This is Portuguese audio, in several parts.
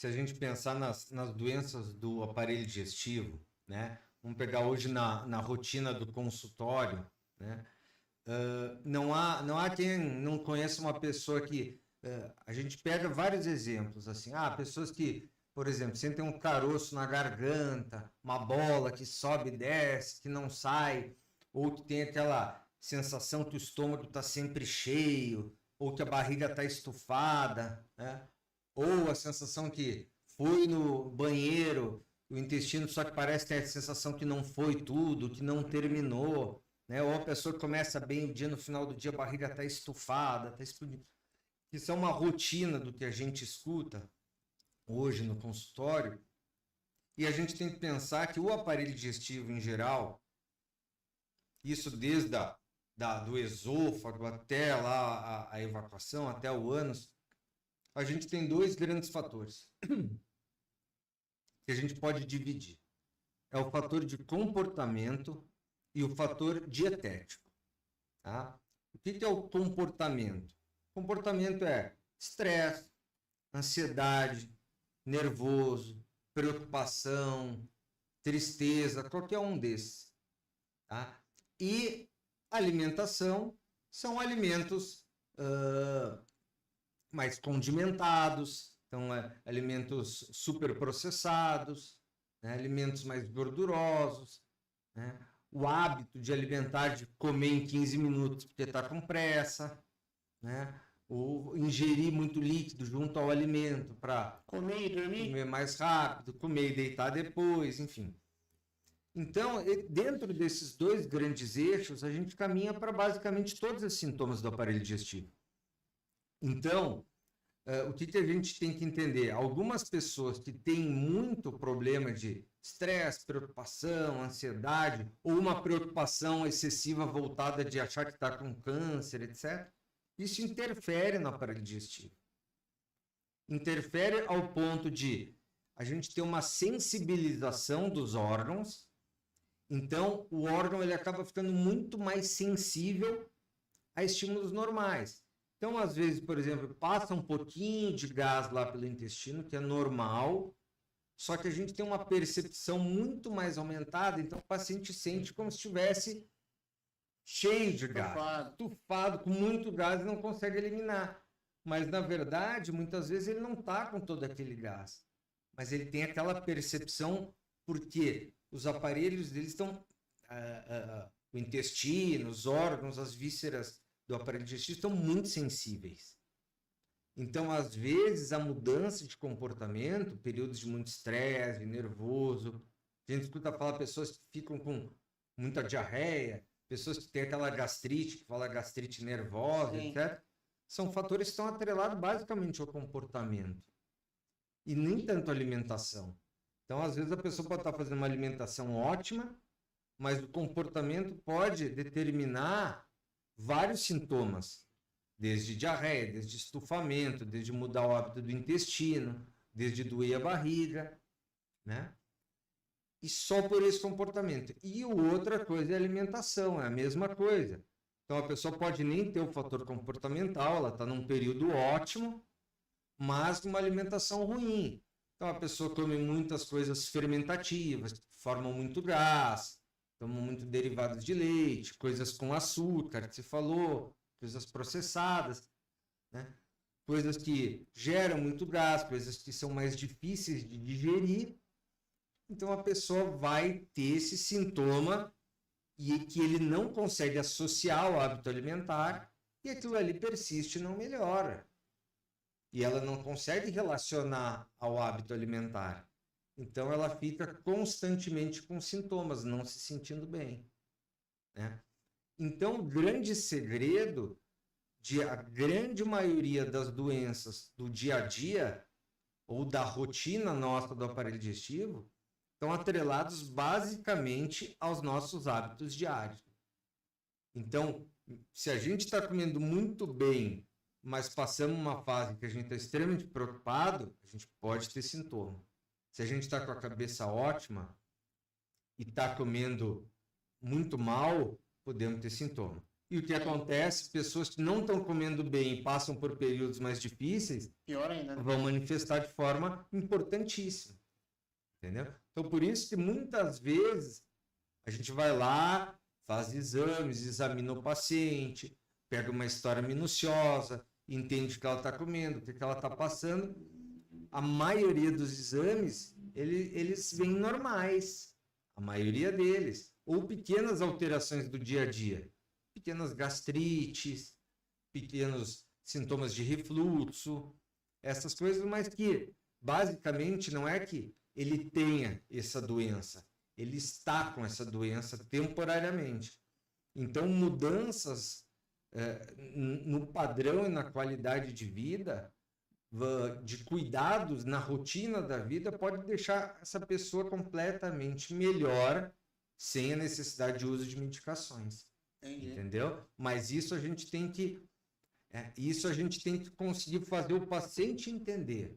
se a gente pensar nas doenças do aparelho digestivo, né? Vamos pegar hoje na rotina do consultório, né? Não há quem não conheça uma pessoa que... a gente pega vários exemplos, assim. Pessoas que, por exemplo, sentem um caroço na garganta, uma bola que sobe e desce, que não sai, ou que tem aquela sensação que o estômago está sempre cheio, ou que a barriga está estufada, né? Ou a sensação que foi no banheiro, o intestino só que parece ter a sensação que não foi tudo, que não terminou, né? Ou a pessoa que começa bem o dia, no final do dia a barriga está estufada, está explodindo. Isso é uma rotina do que a gente escuta hoje no consultório, e a gente tem que pensar que o aparelho digestivo em geral, isso desde do esôfago até lá a evacuação, até o ânus, a gente tem dois grandes fatores que a gente pode dividir. É o fator de comportamento e o fator dietético. Tá? O que é o comportamento? Comportamento é estresse, ansiedade, nervoso, preocupação, tristeza, qualquer um desses. Tá? E alimentação são alimentos mais condimentados, então alimentos superprocessados, né? Alimentos mais gordurosos, né? O hábito de alimentar, de comer em 15 minutos porque está com pressa, né? Ou ingerir muito líquido junto ao alimento para Comer e dormir? comer mais rápido, comer e deitar depois, enfim. Então, dentro desses dois grandes eixos, a gente caminha para basicamente todos os sintomas do aparelho digestivo. Então, o que a gente tem que entender? Algumas pessoas que têm muito problema de estresse, preocupação, ansiedade, ou uma preocupação excessiva voltada de achar que está com câncer, etc., isso interfere no aparelho digestivo. Interfere ao ponto de a gente ter uma sensibilização dos órgãos. Então, o órgão ele acaba ficando muito mais sensível a estímulos normais. Então, às vezes, por exemplo, passa um pouquinho de gás lá pelo intestino, que é normal, só que a gente tem uma percepção muito mais aumentada, então o paciente sente como se estivesse cheio de gás, estufado com muito gás e não consegue eliminar. Mas, na verdade, muitas vezes ele não está com todo aquele gás, mas ele tem aquela percepção porque os aparelhos deles estão... o intestino, os órgãos, as vísceras do aparelho digestivo estão muito sensíveis. Então, às vezes, a mudança de comportamento, períodos de muito estresse, nervoso, a gente escuta falar pessoas que ficam com muita diarreia, pessoas que têm aquela gastrite, que fala gastrite nervosa, sim, etc. São fatores que estão atrelados basicamente ao comportamento. E nem tanto à alimentação. Então, às vezes, a pessoa pode estar fazendo uma alimentação ótima, mas o comportamento pode determinar vários sintomas, desde diarreia, desde estufamento, desde mudar o hábito do intestino, desde doer a barriga, né? E só por esse comportamento. E outra coisa é a alimentação, é a mesma coisa. Então a pessoa pode nem ter o fator comportamental, ela está num período ótimo, mas com uma alimentação ruim. Então a pessoa come muitas coisas fermentativas, que formam muito gás, tomam muito derivados de leite, coisas com açúcar, que você falou, coisas processadas, né? Coisas que geram muito gás, coisas que são mais difíceis de digerir. Então a pessoa vai ter esse sintoma e que ele não consegue associar ao hábito alimentar e aquilo ali persiste e não melhora. E ela não consegue relacionar ao hábito alimentar. Então ela fica constantemente com sintomas, não se sentindo bem, né? Então o grande segredo de a grande maioria das doenças do dia a dia ou da rotina nossa do aparelho digestivo estão atrelados basicamente aos nossos hábitos diários. Então, se a gente está comendo muito bem, mas passamos uma fase que a gente está extremamente preocupado, a gente pode ter sintoma. Se a gente está com a cabeça ótima e está comendo muito mal, podemos ter sintoma. E o que acontece, pessoas que não estão comendo bem e passam por períodos mais difíceis, Pior ainda, né? vão manifestar de forma importantíssima. Entendeu? Então, por isso que muitas vezes a gente vai lá, faz exames, examina o paciente, pega uma história minuciosa, entende o que ela está comendo, o que ela está passando. A maioria dos exames, eles vêm normais. A maioria deles. Ou pequenas alterações do dia a dia. Pequenas gastrites, pequenos sintomas de refluxo, essas coisas, mas que basicamente não é que ele tenha essa doença, ele está com essa doença temporariamente. Então, mudanças no padrão e na qualidade de vida, de cuidados na rotina da vida, pode deixar essa pessoa completamente melhor, sem a necessidade de uso de medicações. Entendi. Entendeu? Mas isso a gente tem que conseguir fazer o paciente entender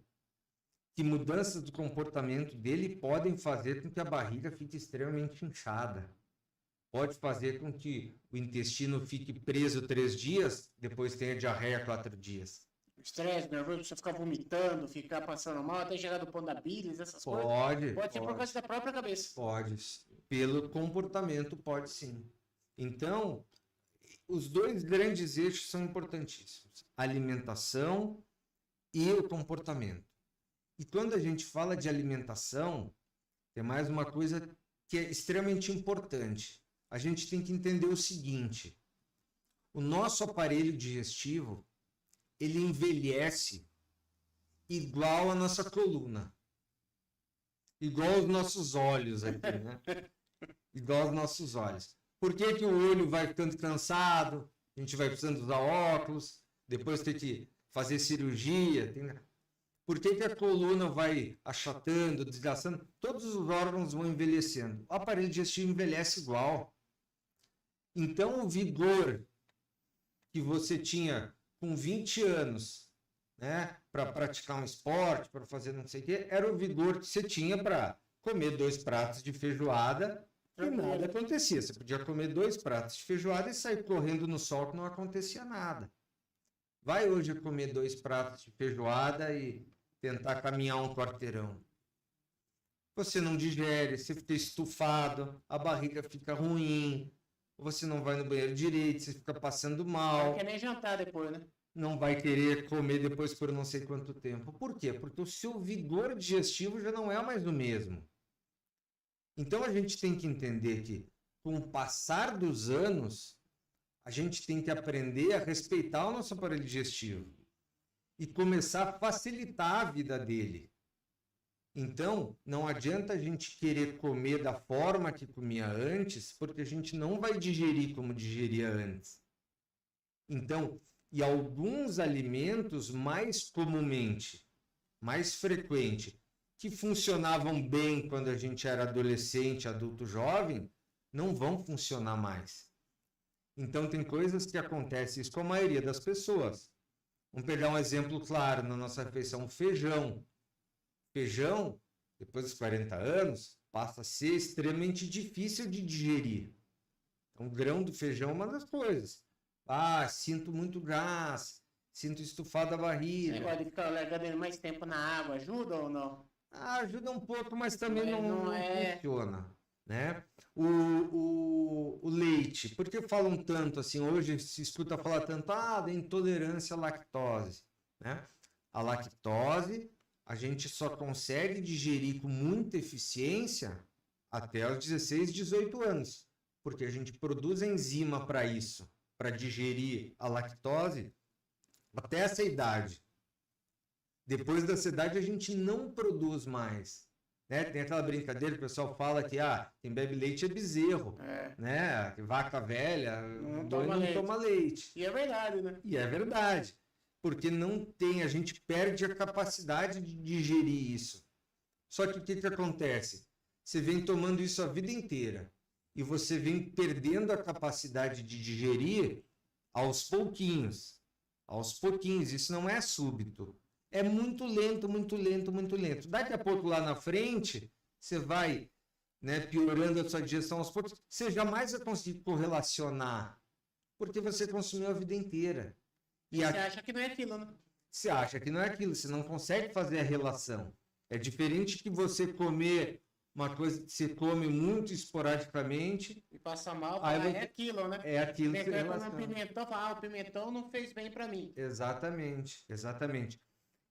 que mudanças do comportamento dele podem fazer com que a barriga fique extremamente inchada. Pode fazer com que o intestino fique preso 3 dias, depois tenha diarreia 4 dias. Estresse, nervoso, você ficar vomitando, ficar passando mal, até chegar do ponto da bilis, essas coisas. Pode Pode ser por causa da própria cabeça. Pode. Pelo comportamento, pode sim. Então, os 2 grandes eixos são importantíssimos: a alimentação e o comportamento. E quando a gente fala de alimentação, tem mais uma coisa que é extremamente importante. A gente tem que entender o seguinte: o nosso aparelho digestivo, ele envelhece igual a nossa coluna. Igual os nossos olhos aqui, né? Igual aos nossos olhos. Por que que o olho vai ficando cansado? A gente vai precisando usar óculos, depois tem que fazer cirurgia. Por que que a coluna vai achatando, desgastando? Todos os órgãos vão envelhecendo. O aparelho digestivo envelhece igual. Então, o vigor que você tinha com 20 anos, né, para praticar um esporte, para fazer não sei o quê, era o vigor que você tinha para comer 2 pratos de feijoada e nada acontecia. Você podia comer 2 pratos de feijoada e sair correndo no sol que não acontecia nada. Vai hoje comer 2 pratos de feijoada e tentar caminhar um quarteirão. Você não digere, você fica estufado, a barriga fica ruim, você não vai no banheiro direito, você fica passando mal. Não quer nem jantar depois, né? Não vai querer comer depois por não sei quanto tempo. Por quê? Porque o seu vigor digestivo já não é mais o mesmo. Então a gente tem que entender que, com o passar dos anos, a gente tem que aprender a respeitar o nosso aparelho digestivo e começar a facilitar a vida dele. Então, não adianta a gente querer comer da forma que comia antes, porque a gente não vai digerir como digeria antes. Então, e alguns alimentos mais comumente, mais frequente, que funcionavam bem quando a gente era adolescente, adulto, jovem, não vão funcionar mais. Então, tem coisas que acontecem isso com a maioria das pessoas. Vamos pegar um exemplo claro na nossa refeição: feijão. Feijão, depois dos 40 anos, passa a ser extremamente difícil de digerir. Então, o grão do feijão é uma das coisas. Ah, sinto muito gás, sinto estufado a barriga. Você gosta de ficar largando ele mais tempo na água, ajuda ou não? Ah, ajuda um pouco, mas também Mas não é... funciona, né? O leite, por que falam tanto assim? Hoje se escuta falar tanto da intolerância à lactose, né? A lactose a gente só consegue digerir com muita eficiência até os 16, 18 anos, porque a gente produz enzima para isso, para digerir a lactose até essa idade. Depois dessa idade a gente não produz mais. Né? Tem aquela brincadeira que o pessoal fala que quem bebe leite é bezerro, né? Vaca velha não toma leite. E é verdade, né? E é verdade. Porque não tem, a gente perde a capacidade de digerir isso. Só que o que acontece? Você vem tomando isso a vida inteira e você vem perdendo a capacidade de digerir aos pouquinhos. Aos pouquinhos, isso não é súbito. É muito lento, muito lento, muito lento. Daqui a pouco lá na frente, você vai, né, piorando a sua digestão aos poucos. Você jamais vai conseguir correlacionar porque você consumiu a vida inteira. E Você acha que não é aquilo, né? você acha que não é aquilo, você não consegue fazer a relação. É diferente que você comer uma coisa que você come muito esporadicamente, E passa mal, Aí fala, você- é aquilo, né? é aquilo que você Você come um relaciona. pimentão, fala, o pimentão não fez bem pra mim. Exatamente, exatamente.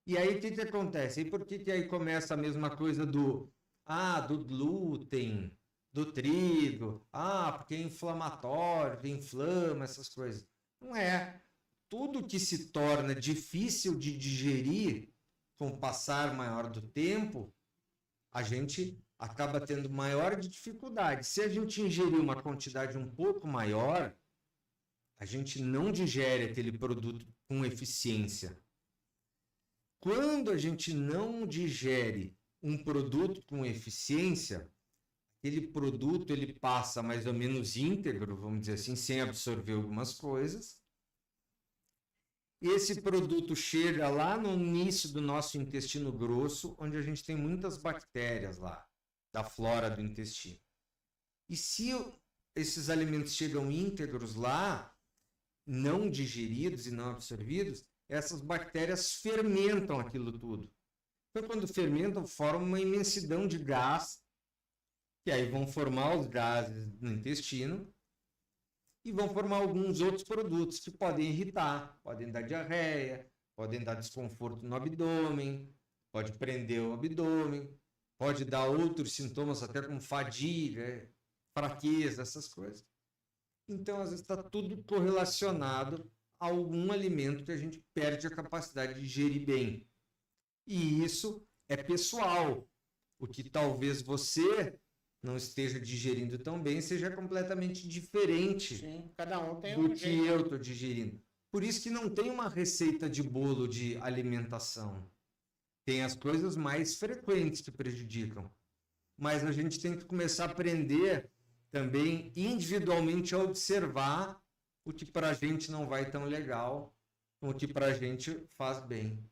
E aí o que acontece? E por que aí começa a mesma coisa do glúten, do trigo, porque é inflamatório, inflama essas coisas. Não é. Tudo que se torna difícil de digerir com o passar maior do tempo, a gente acaba tendo maior dificuldade. Se a gente ingerir uma quantidade um pouco maior, a gente não digere aquele produto com eficiência. Quando a gente não digere um produto com eficiência, aquele produto ele passa mais ou menos íntegro, vamos dizer assim, sem absorver algumas coisas. Esse produto chega lá no início do nosso intestino grosso, onde a gente tem muitas bactérias lá, da flora do intestino. E se esses alimentos chegam íntegros lá, não digeridos e não absorvidos, essas bactérias fermentam aquilo tudo. Então, quando fermentam, formam uma imensidão de gás, que aí vão formar os gases no intestino e vão formar alguns outros produtos que podem irritar, podem dar diarreia, podem dar desconforto no abdômen, pode prender o abdômen, pode dar outros sintomas até como fadiga, fraqueza, essas coisas. Então, às vezes, está tudo correlacionado a algum alimento que a gente perde a capacidade de digerir bem. E isso é pessoal. O que talvez você não esteja digerindo tão bem seja completamente diferente Sim, cada um tem do um que jeito. eu estou digerindo. Por isso que não tem uma receita de bolo de alimentação. Tem as coisas mais frequentes que prejudicam. Mas a gente tem que começar a aprender também individualmente a observar o que para a gente não vai tão legal, o que para a gente faz bem.